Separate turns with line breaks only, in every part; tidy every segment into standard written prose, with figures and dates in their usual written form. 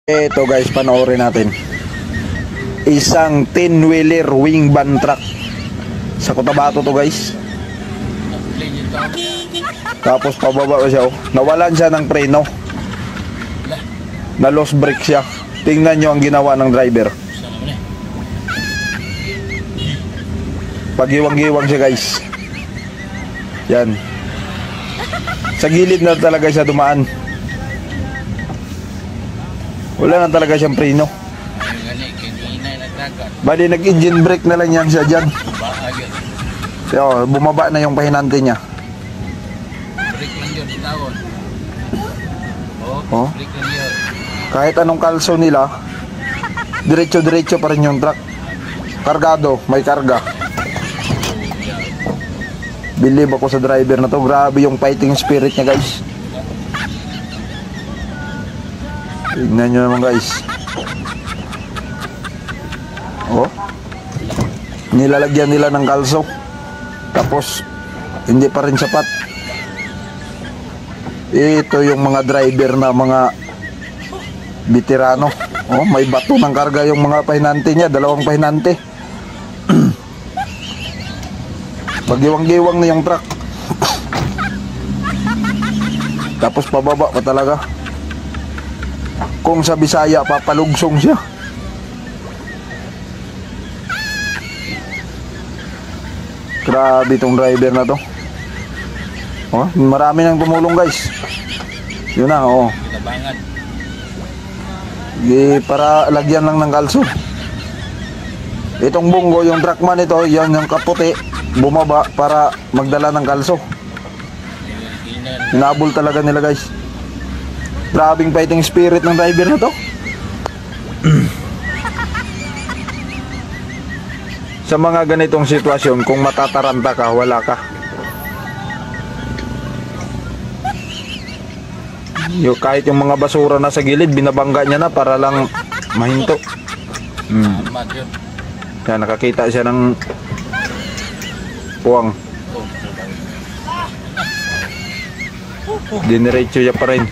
Ito guys, panoorin natin. Isang 10-wheeler wing van truck sa Cotabato to guys. Tapos pababa siya oh. Nawalan siya ng preno. Na lost brake siya. Tingnan nyo ang ginawa ng driver. Pagiwang-giwang siya guys. Yan. Sa gilid na talaga siya dumaan. Wala na talaga siyang preno. Bali nag-engine brake na lang yan siya dyan. So, bumaba na yung pahinante niya.
Brake lang yun, itawon.
Oh.
Brake lang yun.
Kahit anong kalso nila, diretso-diretso pa rin yung truck. Kargado, may karga. Believe ako sa driver na to. Grabe yung fighting spirit niya guys. Tignan nyo naman guys. Oh. Nilalagyan nila ng kalso. Tapos hindi pa rin sapat. Ito yung mga driver na mga veterano. Oh, may bato ng karga yung mga pahinante niya. Dalawang pahinante. Pagiwang-giwang na yung truck. Tapos pababa pa talaga. Kung sa Bisaya, papalugsong siya. Grabe itong driver na to. Oh, marami nang tumulong guys. Yun na, oh. Para lagyan lang ng kalso. Itong bunggo, yung truckman ito, yan yung kaputi, bumaba para magdala ng kalso. Hinabol talaga nila guys. Grabing fighting spirit ng driver na to. Sa mga ganitong sitwasyon, kung matataranta ka, wala ka. Kahit yung mga basura na sa gilid, binabangga niya na para lang mahinto. Yan, nakakita siya ng puwang. Diniretso siya pa rin.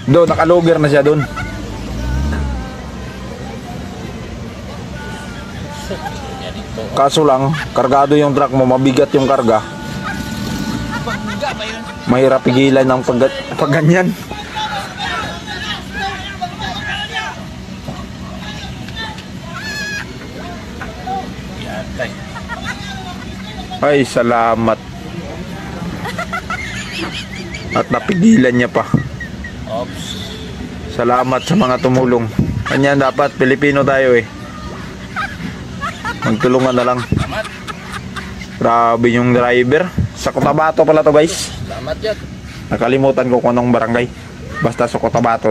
Doon, nakaluger na siya doon. Kaso lang, kargado yung truck mo, mabigat yung karga. Mahirap pigilan ng pagganyan. Ay, salamat. At napigilan niya pa. Salamat sa mga tumulong. Kanya dapat Pilipino tayo eh. Magtulungan na lang. Grabe yung driver. Sa Cotabato pala to guys.
Salamat yan.
Nakalimutan ko kung anong barangay. Basta sa Cotabato.